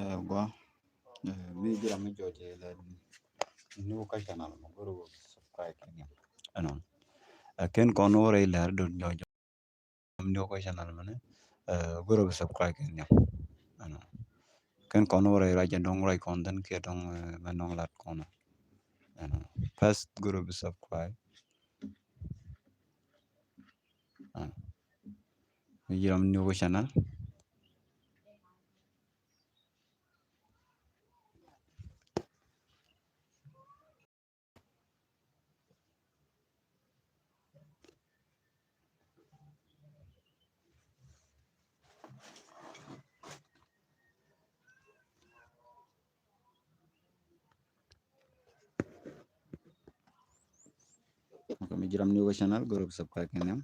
Gua mi jira mi joje le ni ko channel mo goro subscribe kenya anon ken kono re la do jojo ni ko channel mo ne goro subscribe kenya anon ken kono re ra jandong rai content ke dong manong lat kono anon first goro subscribe anon mi jira ni ko channel mi jira ni ko channel goro subscribe kenya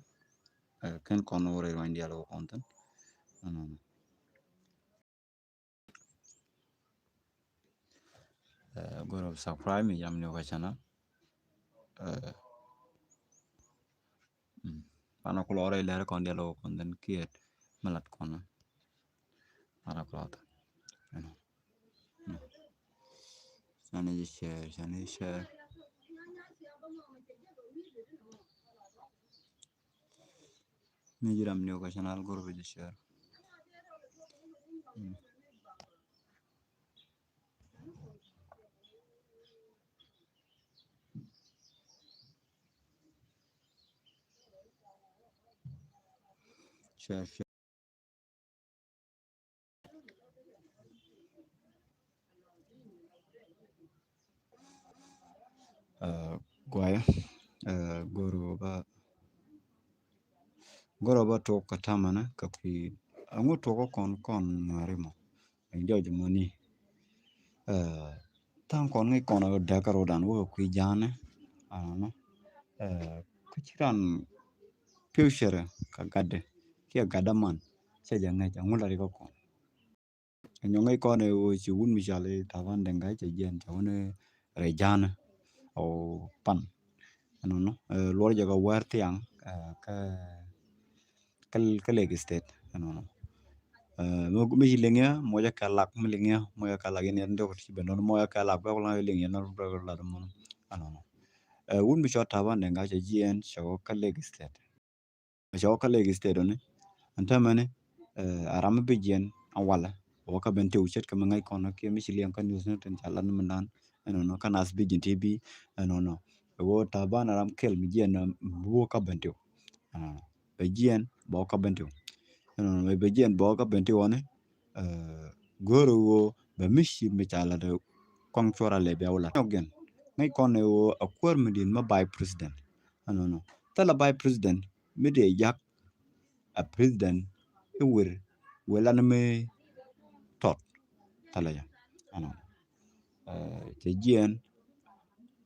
ken kono re ra indialo content anon goro subscribe mi jam ni ko channel Pana kulore lere konde lo konden kiet malat kono para klota sani share ni jiram ni ko channel guru bi share share gwaya goro ba to katamana kapi angu to ko kon marimo ndio jumoni tan kon ngai kono da karo dan wo ku jane ano kuchiran future ka gade kia gadaman se janga ngula ri ko nyongai ko ne o chi un mi jale tavan denga che jen chone rejana o pan no lo jaga war tiang ka leg state no mo mi lengya mo ja kalak mi lengya mo ja kalak ne ndo ti be no mo ja kalak ba la lengya no bro la mo ano un mi shot tavan denga che jen so ka leg state so ka leg state ne antamane aram be jen awala o ka bente uchet ka mangai kono ke mi siliam kan news ne ten chalan mandan no kan as bi jin tv no wo taban aram kel mi jen wo ka bente be jen bo ka bente no be jen bo ka bente wone goro wo be mishi mi chala de kong chora le be wala again ngai kono wo akwar mi din ma by president no tala by president mi de yak a president e wala na me tot tala ya ano te jien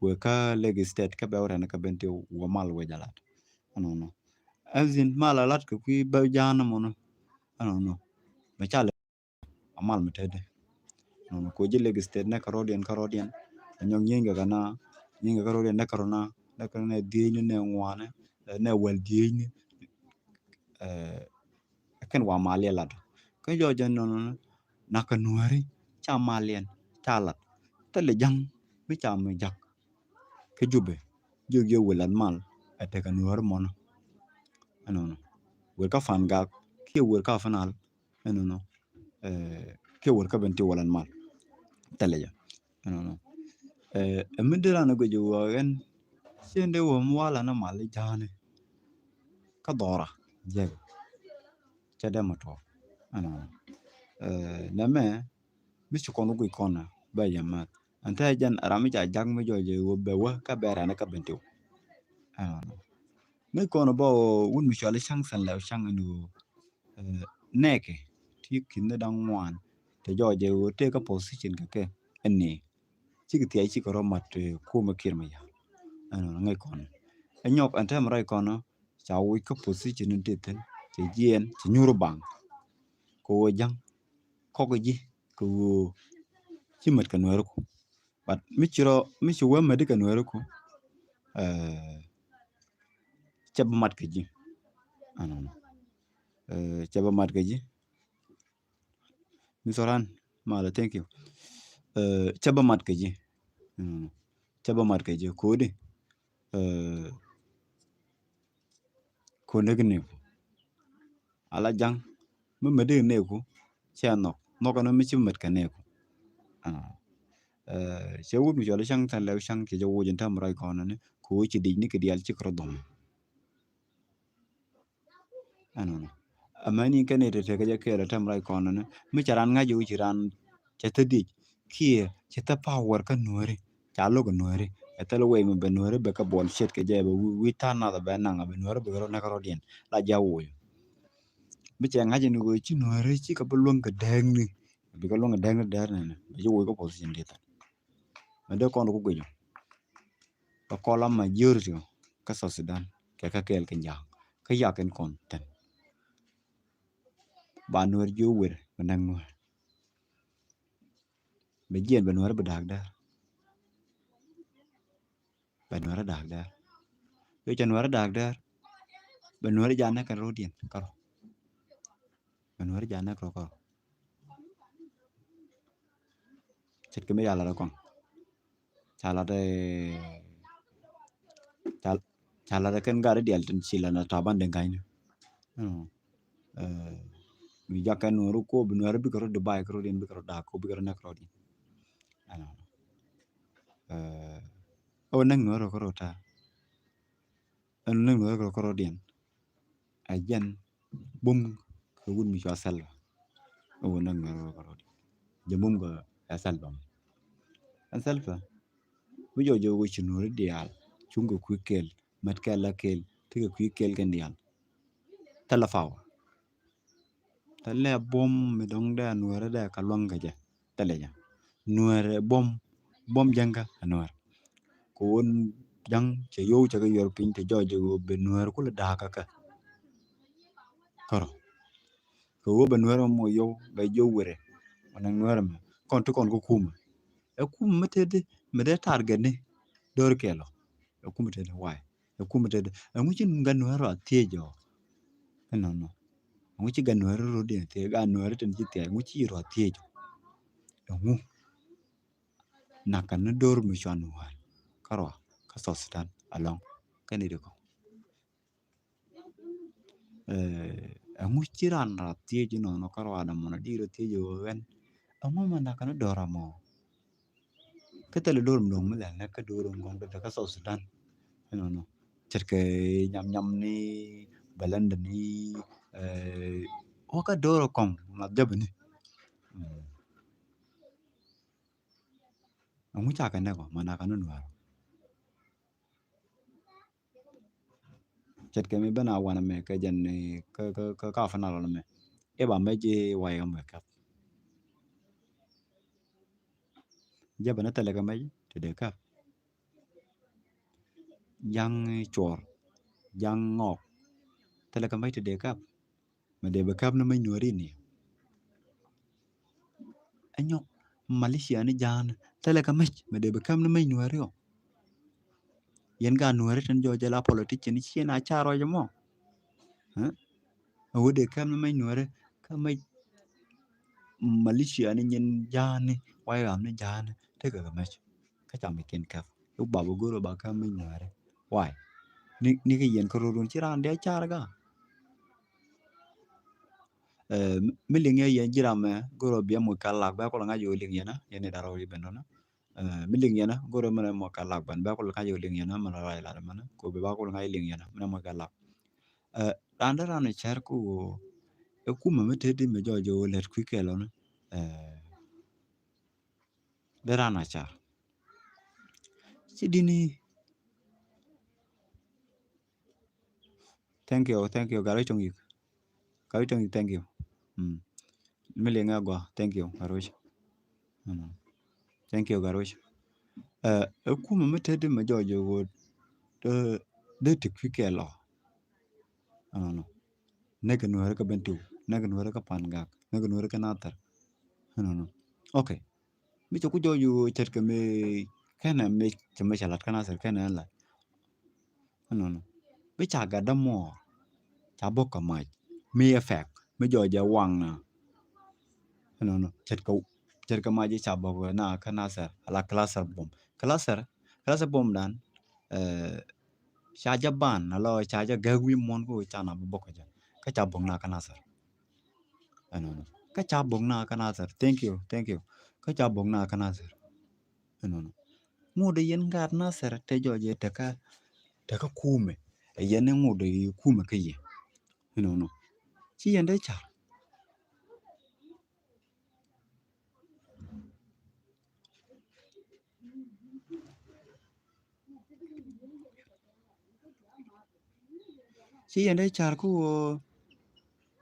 we ka leg state ka bewra na ka bente wo mal we jalat ano azin malalat ka ku ba jana mono ano me chale amal metede no ko je leg state na karodian nyong yenga kana yenga karodian na karona na karona diini ne ngwane ne wal diini ken wa malia lad ka jo jan no na ka nuari cha malien chalat tele jang mi cha me jak ke jube jo welan mal ate ka nuar mono ano we ka fan ga ke we ka fanal ano ke we ka benti welan mal tele ja ano emidira na go jo gen sende wo mwala na mal jane ka dora je chede moto ano na me mi chu kono go ikona ba yamat anta jan arami ja jag mi joje wo bewa ka bera na ka benti ngai kono bo un mi chale sang san la sang no neke ti kinne dang wan te joje wo te ka position ka ke enne chiki ti ai chiko romat ku ma kirma ya ano ngai kono enyok anta mrai kono cha wi ka position te ten te jien ti nyuru bang ko jang ko ji ko chimat ka nweru ko but mi chu wa madi ka nweru ko chaba mat ka ji ano chaba mat ka ji mi soran mala thank you chaba mat ke ji chaba mat ke ji ko de ko ne gne ala jang me mede ne ko cha no kana mi chi mat ka ne ko che wut mi jole shang tan le shang ke jo wujin tam rai ko ne ko chi di ni ke dial chi kro dom ano amani kane te ke ja ke tam rai ko ne mi charan nga ju chi ran che te di ki che ta power ka nuore cha lo ko nuore etelo we me be nuore be ka bol shet ke je be wi ta na da be na nga be nuore be ro na ka ro dien la ja wo mi che nga je ni go chi nuore chi ka bulong ka deng ni be ka long deng der ne be jo wo ko position de ta me de ko no ko gwe ka kola ma jurjo ka so Sudan ke ka kel ken jang ka ya ken kon ten ba nuer jo wer nang nuer be jen be nuer be dag da be nuer dag da yo chen nuer dag da be nuer jana kan rodien karo be nuer jana ko ko chet ke me yala da kon chala de chal chala da ken gar dial ten sila na taban de gain mi jakan nuer ko be nuer bi ko de bay ko rodien bi ko da ko bi ko na ko rodien o nang nuer ko ta nang nuer ko rodien ajen bum ko wun mi sha salva o nang nuer ko rodien jemum ga salva an salva mi jo jo wichi nuer dial chungo ku kel mat kala kel tiga ku kel ken dial tala faw tale bom mi dong da nuer da kalwang ga ja tale ja nuer bom janga nuer ko won jang che yo che ga yor pin te jo jo be nuer ko da ka karo ko wo be nuer mo yo ga jo were onang nuer ma kon to kon ko kuma e kuma mate de me de target ne dor kelo e kuma te why e kuma te ngu chin ga nuer atiejo no ngu chi ga nuer ro de te ga nuer ten chi te ngu chi ro atiejo ngu na kan dor mi chan nuer karo ka so Sudan along kani de ko ngu chi ran atiejo no karo ada mo na di ro atiejo wen ngu ma na kan dora mo ka tele dor mo mo la ka dor ngong da ka so Sudan no cerke nyam ni balanda ni waka doro kong ma jabni ngu cha kan ko mana kan no cerke mi bana wana me ka jan ka fa na lo me e ba me je wa ya me ka jabana tele ka me te de ka yang chor yang ngok tele ka me te de ka me de be ka na me nyori ni anyok Malaysia ni jan tele ka me de be ka na me nyori o yen ga nuere ten jo jela politic ni chien a charo jamo wode kam na mai nuere ka mai Malaysia ni nyen jani wai am ni jani te ga mai ka cham ken ka u ba bo goro ba kam mai nuere wai ni ga yen ko ron chi ran de char ga mi ling yen jira me goro bia mo kala ba ko nga yo ling yana yen da ro ben no mi ling yana goro me mo kala ban ba ko nga yo ling yana ma ra la ma ko be ba ko nga ling yana mo kala ran da ran char ko e kuma me te di me jo jo let ku ke lo no de ran char sidini thank you garo chong you thank you me le nga go thank you garo thank you garo e kuma me te di me jo jo go de ti ku ke lo no ne ga no ka bentu ne ga no ka panga ne ga no ka natar no okay mi cho ku jo yu cher ke me kana me chama chalat kana ser kana la no mi cha ga da mo cha bo ka mai mi effect mi jo ja wang na no cher ko cerka maji chabo na kanasar ala klasar bom dan shaja ban alo shaja gagwi mon ko chana boko ja ka chabong na kanasar ano ka chabong na kanasar thank you ka chabong na kanasar ano ngode yen ngar nasar te joje te ka kume yen ngode kume ke ye no chi yende cha chi yende char ku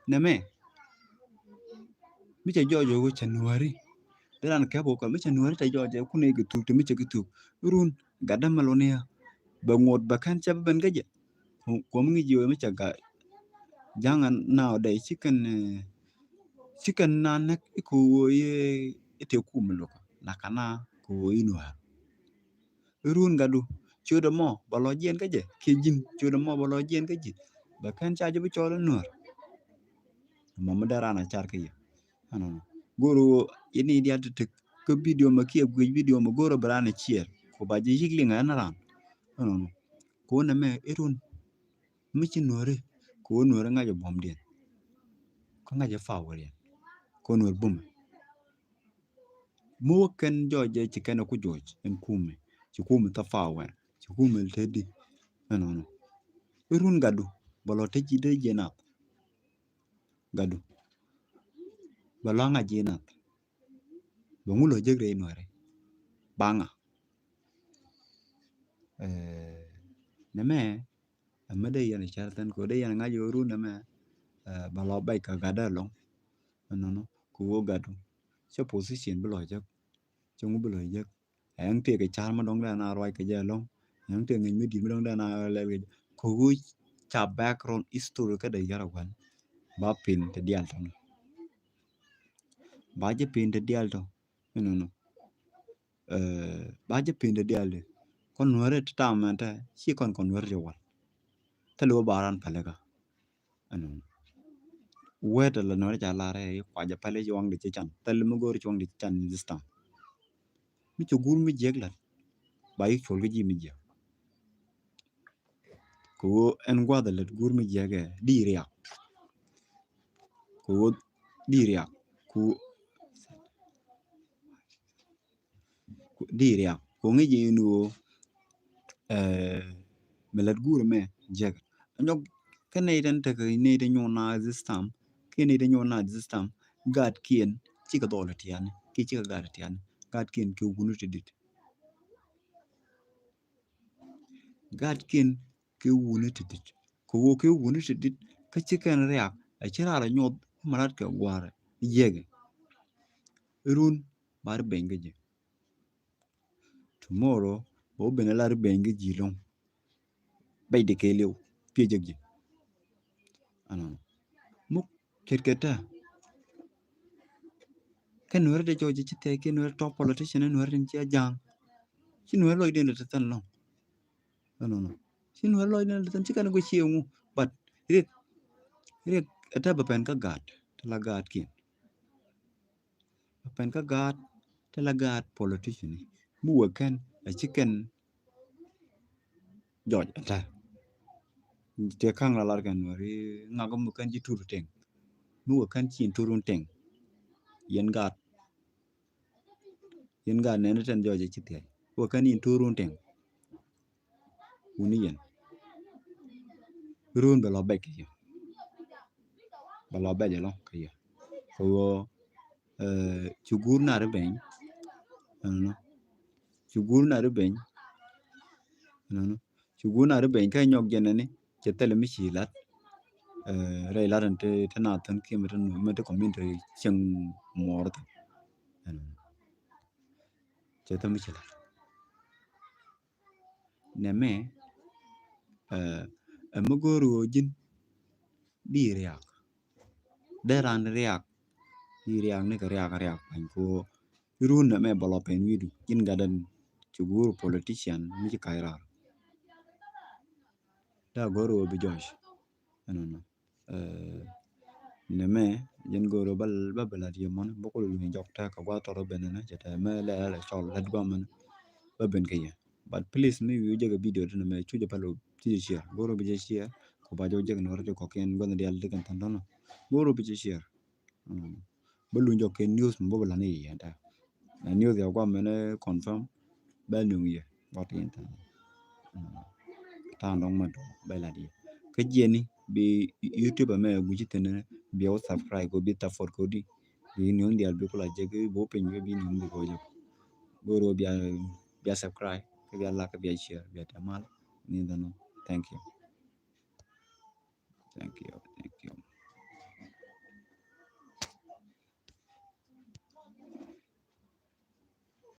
neme mi che jojo go January dan ka bo ka mi January te joje ku ne gitu te mi che gitu run gadam malonia ba ngot ba kan cha ben gaje ko mi jiwe mi cha ga jangan nowadays chicken na nek ko ye ite kumlo na kana ko inwa run gadu chodo mo balo jen gaje kijin chodo mo balo jen gaje ba kan cha je bi cholo nur mo madara na char ke ano goro ini dia tek ko video ma ki gwe video ma goro brana chier ko ba je yigli ngana ran ano ko na me irun mi chi nore ko nore ngaje bom den ko ngaje fawre ko nore bum mo kan joje ci kana ku joj en kume ci kume ta fawe ci kume tedi ano irun gadu balo te ci de jena gadu balo nga jena ba ngulo jegre nore banga neme amade yana chartan ko de yana nga yo ru neme balo bay ka gada long ano ko gadu so position balo jak chung balo jak ang te ke char ma dong na roi ke long ang te ngi mi di dong na le ko cha background history ka de yara wan ba pin te dial to ba je pin te dial to no ba je pin te dial de kon nuore ta ma ta si kon nuore wal ta lo baran palega ano weta la nuore cha la re kwa ja pale jong de chan tal mo gor chong de chan distam mi cho gur mi jegla ba yi chol ge ji mi je ko en gwa da le gur mi jege di ria ko di ria ku di ria ko ngi je no melat gur me jeg anyok kene den te ne de nyona system kene de nyona system gad kien ci ka dole tian ki ci ka gad tian gad kien ke gunu te dit gad kien ke wunu te dit ko wo ke wunu te dit ka ci kan reak a ci ra nyot marat ka gware yege run bar bengeje tomorrow o benelar bengeji long bay de ke lew pejegje anan muk kerketa kan nuer de joji ci te ke nuer top politician nuer den ci jang ci nuer loy den de tan long no ci nuer loy den de tan ci kan go ci ngu but rek ata ba pen ka gat la gat ki ba pen ka gat te la gat politician mu wa kan a ci kan joj ata te kan la lar kan nuer ngago mu kan ci turu teng mu wa kan ci turun teng yen gat ne ten joji ci te wa kan in turun teng uni yen run ba lo be ke ba lo be je lo ke ko chugur na re ben no chugur na re ben no chugur na re ben ka nyok jene ni ke tele mi chilat re la ran te na tan ki me te community cheng mor ta che ta mi chilat ne me mo goru jin di riak de ran riak di riak ne ka riak pan ko run na me balo pen widu jin gadan chugur politician mi kaira da goro bi josh no ne me yen goro bal di mon bokol lu jok ta ka wa toro benena jeta me la chol let go men ba ben ke ye but please me yu jaga video to me chu palo ti share goro bi share ko ba jo jaga no ko ken gon di al de kan tan no goro bi share ba lu jok ken news mo bala ni ya ta news ya kwa me confirm ba lu ye bot yen ta ndong ma to ba la di ke jeni bi youtube me guji tene bi o subscribe ko bi ta for ko di bi ni on di al bi ko la je bo pe ni bi ni ko je goro bi subscribe ke bi la ke bi share bi ta mal ni dano thank you